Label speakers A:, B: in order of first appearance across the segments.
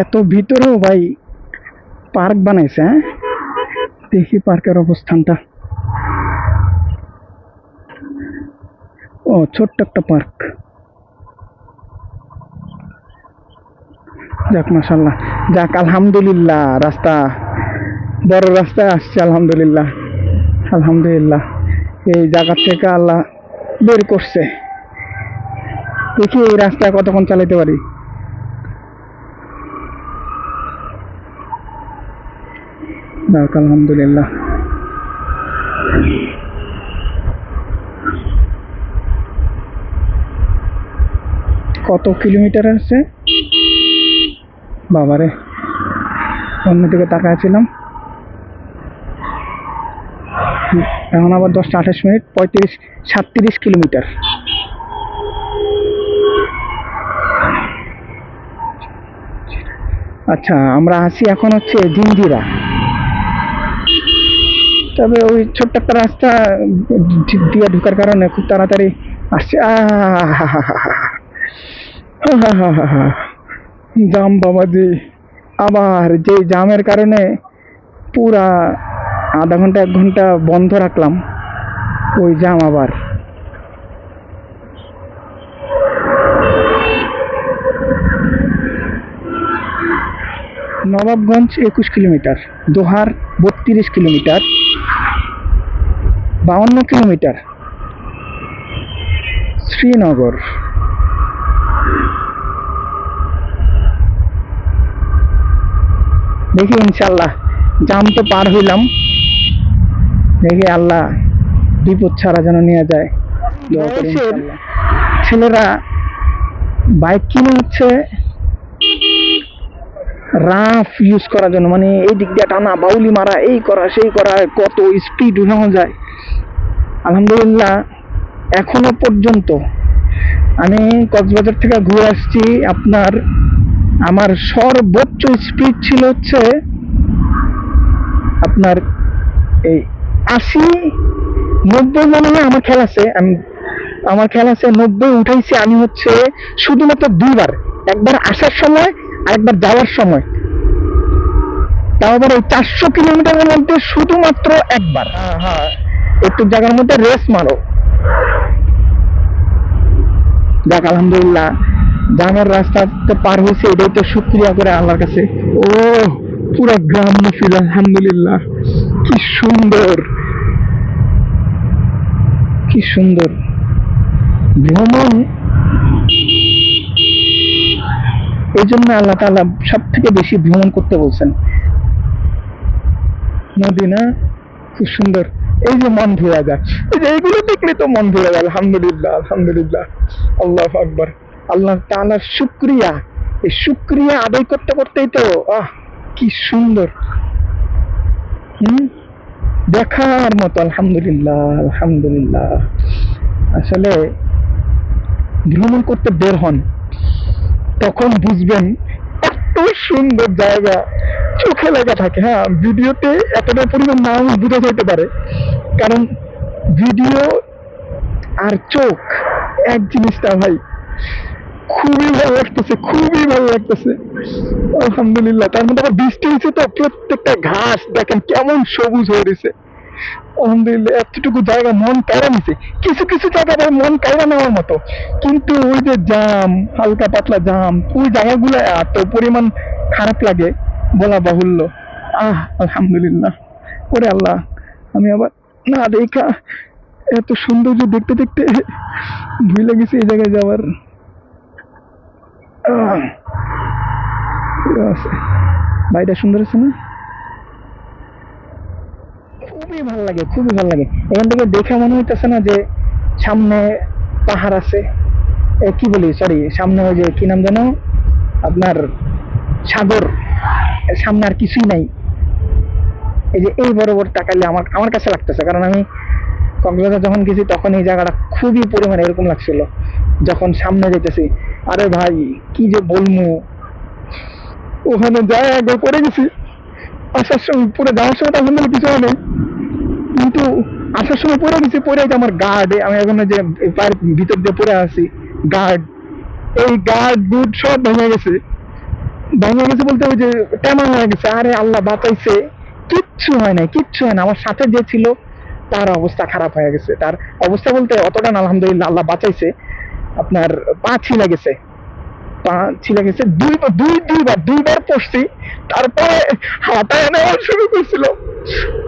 A: এত ভিতরেও ভাই পার্ক বানাইছে। হ্যাঁ, দেখি পার্কের অবস্থানটা। ও, ছোট্ট একটা পার্ক। যাক, মাশাল্লাহ, যাক, আলহামদুলিল্লাহ, রাস্তা, বড় রাস্তায় আসছে, আলহামদুলিল্লাহ। আলহামদুলিল্লাহ, এই জায়গা থেকে আল্লাহ বের করছে। দেখি এই রাস্তায় কতক্ষণ চালাতে পারি। যাক, আলহামদুলিল্লাহ। কত কিলোমিটার আছে বাবারে, অন্যদিকে তাকাচ্ছিলাম। এখন আবার 10টা 28 মিনিট, 35-37 কিলোমিটার। আচ্ছা, আমরা আছি এখন হচ্ছে জিঞ্জিরা। তবে ওই ছোট্ট একটা রাস্তা দিয়ে ঢোকার কারণে খুব তাড়াতাড়ি আসছে। জাম বাবাজি, আবার যে জামের কারণে পুরা আধা ঘন্টা 1 ঘন্টা বন্ধ রাখলাম, ওই জাম আবার। নবাবগঞ্জ 21 কিলোমিটার, দোহার 32 কিলোমিটার, 52 কিলোমিটার, শ্রীনগর। দেখি ইনশাল্লাহ জাম তো পার হইলাম। দেখি আল্লাহ বিপদ ছাড়া যেন নিয়ে যায়। ছেলেরা বাইক কিনে হচ্ছে রাফ ইউজ করার জন্য, মানে এই দিক দিয়ে টানা, বাউলি মারা, এই করা সেই করা, কত স্পিড উঠানো যায়। আলহামদুলিল্লাহ, এখনো পর্যন্ত আমি কক্সবাজার থেকে ঘুরে আসছি, আমার সর্বোচ্চ স্পিড ছিল হচ্ছে আপনার এই 80-90 মনে হয় আমার খেয়াল আছে। আমার খেয়াল আছে 90 উঠাইছি আমি হচ্ছে শুধুমাত্র 2বার, একবার আসার সময় আর একবার যাওয়ার সময়। তাও আবার ওই 400 কিলোমিটারের মধ্যে শুধুমাত্র একবার। হ্যাঁ, একটু জায়গার মধ্যে রেস মারো। যাক, আলহামদুলিল্লাহ, জামের রাস্তাতে পার হয়েছে, এটাই তো শুকরিয়া করে আল্লাহর কাছে। ও, পুরো গ্রাম্য ফিল, আলহামদুলিল্লাহ। কি সুন্দর, কি সুন্দর ভ্রমণ। এই জন্য আল্লাহ তাআলা সব থেকে বেশি ভ্রমণ করতে বলছেন। নদী না, খুব সুন্দর। এই যে মন ভরে যায়, এই যে এইগুলো দেখলে তো মন ভরে যায়। আলহামদুলিল্লাহ, আলহামদুলিল্লাহ, আল্লাহু আকবার। আল্লাহ তাআলার শুকরিয়া, এই শুকরিয়া আদায় করতে করতেই তো কি সুন্দর। দেখার মতো। আলহামদুলিল্লাহ, আলহামদুলিল্লাহ। আসলে ভ্রমণ করতে বের হন, তখন বুঝবেন এত সুন্দর জায়গা চোখে লেগে থাকে। হ্যাঁ, ভিডিওতে এতটা পরিমাণ নাম বোঝা যেতে পারে, কারণ ভিডিও আর চোখ এক জিনিসটা ভাই। খুবই ভালো লাগতেছে, খুবই ভালো লাগতেছে, আলহামদুলিল্লাহ। তার মধ্যে আবার বৃষ্টি হয়েছে তো, প্রত্যেকটা ঘাস দেখেন কেমন সবুজ হয়ে রয়েছে। আলহামদুলিল্লাহ, এতটুকু জায়গা মন কাড়া নিছে। কিছু কিছু জায়গা ভাই মন কাড়া নেওয়ার মতো, কিন্তু ওই যে জাম, হালকা পাতলা জাম, ওই জায়গাগুলো এত পরিমাণ খারাপ লাগে বলা বাহুল্য। আলহামদুলিল্লাহ, ওরে আল্লাহ, আমি আবার না দেখা এত সৌন্দর্য দেখতে দেখতে ভুলে গেছি এই জায়গায় যাওয়ার। বাড়িটা সুন্দর আছে না? খুবই ভালো লাগে, খুবই ভালো লাগে। এখান থেকে দেখে মনে হইতেছে না যে সামনে পাহাড় আছে, কি বলি, সরি, সামনে ওই যে কি নাম যেন আপনার, সাগর, সামনে আর কিছুই নাই। এই যে এই বড় বড় তাকাইলে আমার কাছে লাগতেছে, কারণ আমি কক্সবাজার যখন গেছি তখন এই জায়গাটা খুবই পরিমাণে এরকম লাগছিল। যখন সামনে যেতেছি, আরে ভাই কি যে বলবো, ওখানে যায় একবার পড়ে গেছি। আসার সময় পরে, যাওয়ার সময় তো আলহামদুলিল্লাহ কিছু হয় নাই, কিন্তু আসার সময় পড়ে গেছি। পড়ে যে আমার গার্ড, আমি এখন যে পায়ের ভিতর দিয়ে পড়ে আছি, গার্ড, এই গার্ড বুট সব ভেঙে গেছে। ভেঙে গেছে বলতে ওই যে টেমা হয়ে গেছে। আরে আল্লাহ বাঁচাইছে, কিচ্ছু হয় নাই, কিচ্ছু হয় না। আমার সাথে যে ছিল তার অবস্থা খারাপ হয়ে গেছে। তার অবস্থা বলতে অতটা না, আলহামদুলিল্লাহ আল্লাহ বাঁচাইছে। আপনার পা ছিলে গেছে, পা ছিলে গেছে দুইবার পড়ছি। তারপরে হাঁটায় নেওয়া শুরু করছিল,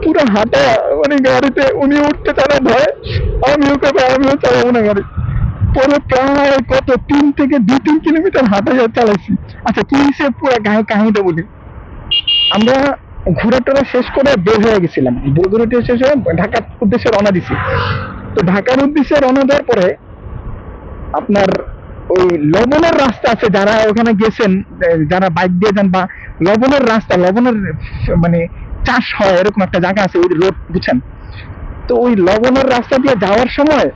A: পুরো হাঁটা, মানে গাড়িতে উনি উঠতে চায় না ভয়, আমি ওকে আমিও চালাবো না গাড়ি। পরে প্রায় কত 3 থেকে 2-3 কিলোমিটার হাঁটা চালাইছি। আচ্ছা কি হয়েছে পুরো গায়ে কাহিনীটা বলি। আমরা ঘোরাটোরা শেষ করে বের হয়ে গেছিলাম, ঘুরে শেষ হয়ে ঢাকার উদ্দেশ্যে রওনা দিছি। তো ঢাকার উদ্দেশ্যে রওনা দেওয়ার পরে আপনার ওই লবণের রাস্তা আছে, যারা ওখানে গেছেন, যারা বাইক দিয়ে যান, বা লবণের রাস্তা, লবণের মানে চাষ হয় এরকম একটা জায়গা আছে, ওই রোড বুঝছেন। তো ওই লবণের রাস্তা দিয়ে যাওয়ার সময়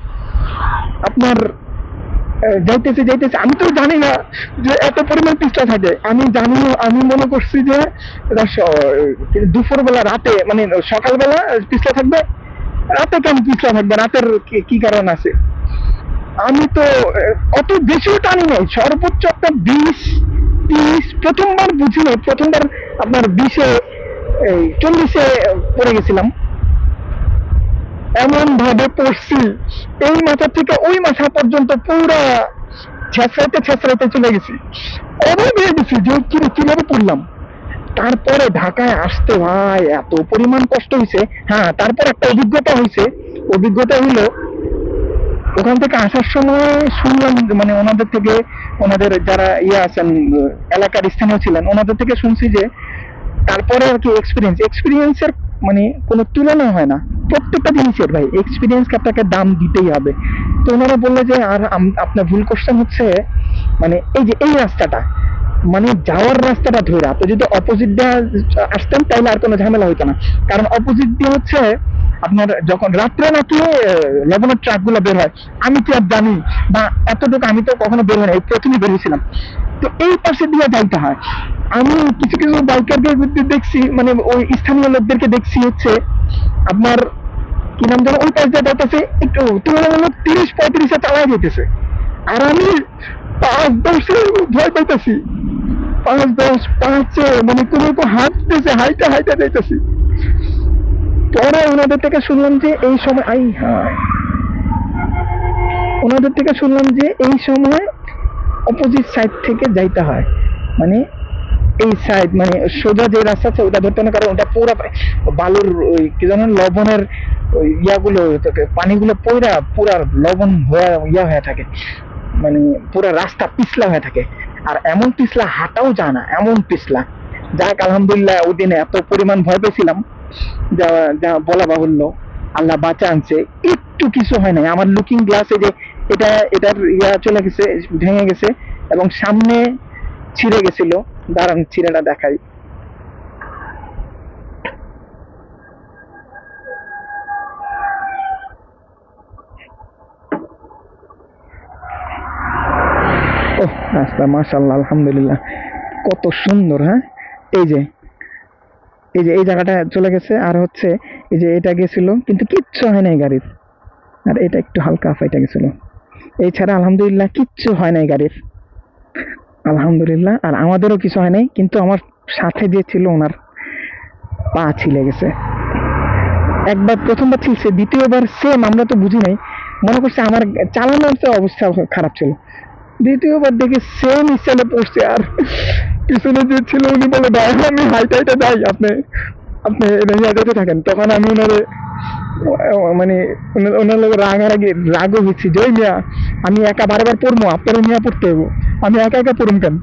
A: আপনার যাইতেছে যাইতেছে, আমি তো জানি না যে এত পরিমাণ পিছলা থাকে। আমি জানি, আমি মনে করছি যে দুপুর বেলা, রাতে, মানে সকালবেলা পিছলা থাকবে, রাতে কেন পিছলা থাকবে, রাতের কি কারণ আছে। আমি তো অত বেশিও টানি নাই, সর্বোচ্চ একটা 20-30, প্রথমবার বুঝিনি, প্রথমবার আপনার 20-এ 40-এ পড়ে গেছিলাম। এমন ভাবে পড়ছি, এই মাথা থেকে ওই মাথা পর্যন্ত পুরা ছেঁচড়াইতে ছেঁচড়াইতে চলে গেছি। অবাক হয়ে গেছি যে কিভাবে পড়লাম। তারপরে ঢাকায় আসতে ভাই এত পরিমাণ কষ্ট হয়েছে। হ্যাঁ, তারপর একটা অভিজ্ঞতা হয়েছে। অভিজ্ঞতা হলো, ওখান থেকে আসার সময় শুনলাম, মানে ওনাদের থেকে, ওনাদের যারা আছেন, এলাকার স্থানীয় ছিলেন, ওনাদের থেকে শুনছি যে তারপরে আর কি এক্সপিরিয়েন্সের মানে কোনো তুলনা হয় না। প্রত্যেকটা জিনিসের ভাই এক্সপিরিয়েন্সকে আপনাকে দাম দিতেই হবে। তো ওনারা বললো যে আর আপনার ভুল কোশ্চেন হচ্ছে, মানে এই যে এই রাস্তাটা, মানে যাওয়ার রাস্তাটা ধরে আপনি যদি অপোজিট দিয়ে আসতেন তাহলে আর কোনো ঝামেলা হইতো না। কারণ অপোজিট দিয়ে হচ্ছে আপনার যখন রাত্রে নাকি লবণের ট্রাক গুলো বের হয়। আমি কি আর জানি, বা এতটুকু আমি তো কখনো বের হয় না, এই প্রথমে বের হয়েছিলাম। তো এই পাশে দিয়ে যাইতে হয়। আমি কিছু কিছু বাইকারদের দেখছি, মানে ওই স্থানীয় লোকদেরকে দেখছি হচ্ছে আপনার কি নাম ধরো, ওই পাশ দিয়ে যাইতেছে একটু তুলনামূলক 30-35-এ চালায় যেতেছে, আর আমি 5-10-এ ভয় পাইতেছি। 5-10-5-এ মানে কোনো হাঁটতেছে, হাইটা হাইটা যাইতেছি। পরে ওনাদের থেকে শুনলাম যে এই সময় ওনাদের থেকে শুনলাম যে এই সময় অপোজিট সাইড থেকে যাইতে হয়, মানে এই সাইড, মানে সোজা যে রাস্তা আছে ওটা ধরতে না, কারণ ওটা পুরো বালুর ওই কি জানেন লবণের ওই ইয়াগুলো, পানিগুলো পয়রা পুরা লবণ হয়ে থাকে, মানে পুরো রাস্তা পিছলা হয়ে থাকে। আর এমন পিছলা হাঁটাও যায় না, এমন পিছলা। যাক আলহামদুলিল্লাহ ওই দিনে এত পরিমাণ ভয় পেয়েছিলাম যা যা বলা বাহুল্য, আল্লাহ বাঁচা আনছে, একটু কিছু হয় নাই। আমার লুকিং গ্লাসে যে এটার চলে গেছে, ভেঙে গেছে, এবং সামনে ছিঁড়ে গেছিল। দাঁড়ান ছিঁড়েটা দেখাই। ও রাস্তা মাশাআল্লাহ আলহামদুলিল্লাহ কত সুন্দর। হ্যাঁ, এই যে এই জায়গাটা চলে গেছে, আর হচ্ছে এই যে এটা গেছিল, কিন্তু কিচ্ছু হয় নাই গাড়ির। আর এটা একটু হালকা ফাইটা গেছিল, এছাড়া আলহামদুলিল্লাহ কিচ্ছু হয় নাই গাড়ির, আলহামদুলিল্লাহ। আর আমাদেরও কিছু হয় নাই, কিন্তু আমার সাথে যে ছিল ওনার পা ছিলে গেছে। একবার প্রথমবার ছিলছে, দ্বিতীয়বার সেম, আমরা তো বুঝি নাই, মনে করছে আমার চালানোর অবস্থা খারাপ ছিল। দ্বিতীয়বার দেখি সেম স্টাইলে পড়ছে, আর পিছনে যে ছিল উনি বলে ভাই আমি হাইটা হাইটা যাই, আপনি আপনি যেতে থাকেন। তখন আমি ওনারে মানে ওনার লোক রাগও হচ্ছি যে ওই মিয়া আমি একা বারবার পড়বো, আপনার মিয়া পড়তে হবো, আমি একা একা পড়ুন কেন,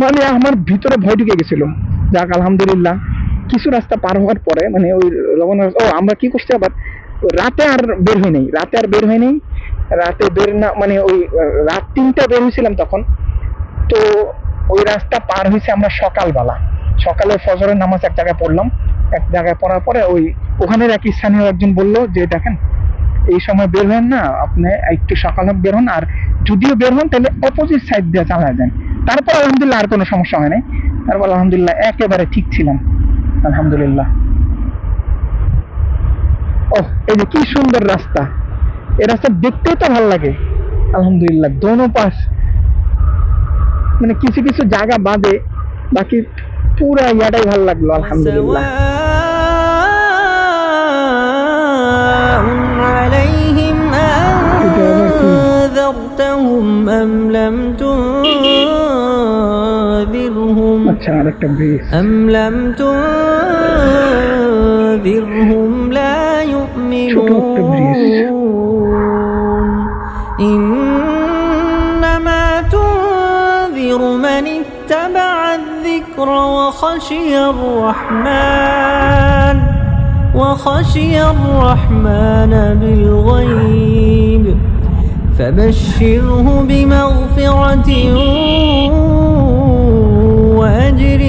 A: মানে আমার ভিতরে ভয় ঢুকে গেছিল। যাক আলহামদুলিল্লাহ কিছু রাস্তা পার হওয়ার পরে, মানে ওই আমরা কি করছি আবার রাতে আর বের হয় নাই, রাতে বের না, মানে ওই রাত 3টা বের হয়েছিলাম তখন। তো ওই রাস্তা পার হয়েছে আমরা সকালবেলা, সকালে ফজরের নামাজ এক জায়গায় পড়লাম, এক জায়গায় পড়ার পরে ওখানের এক স্থানীয় একজন বললো যে দেখেন এই সময় বের হন না, আপনি একটু সকালে বের হন, আর যদিও বের হন তাহলে অপোজিট সাইড দিয়ে চালায় যান। তারপর আলহামদুলিল্লাহ আর কোনো সমস্যা হয় নাই, তারপর আলহামদুলিল্লাহ একেবারে ঠিক ছিলাম আলহামদুলিল্লাহ। ও এই যে কি সুন্দর রাস্তা, এই রাস্তা দেখতেও তো ভালো লাগে আলহামদুলিল্লাহ। দোনো পাশ মানে কিছু কিছু জায়গা বাদে বাকি পুরা ইয়াটাই ভালো লাগলো আলহামদুলিল্লাহ।
B: سواء عليهم أنذرتهم أم لم تنذرهم
A: আচ্ছা আরেকটা ব্রিজ
B: أم لم تنذرهم لا يؤمنون إنما تنذر من اتبع الذكر وخشي الرحمن بالغيب فبشره بمغفرة وأجر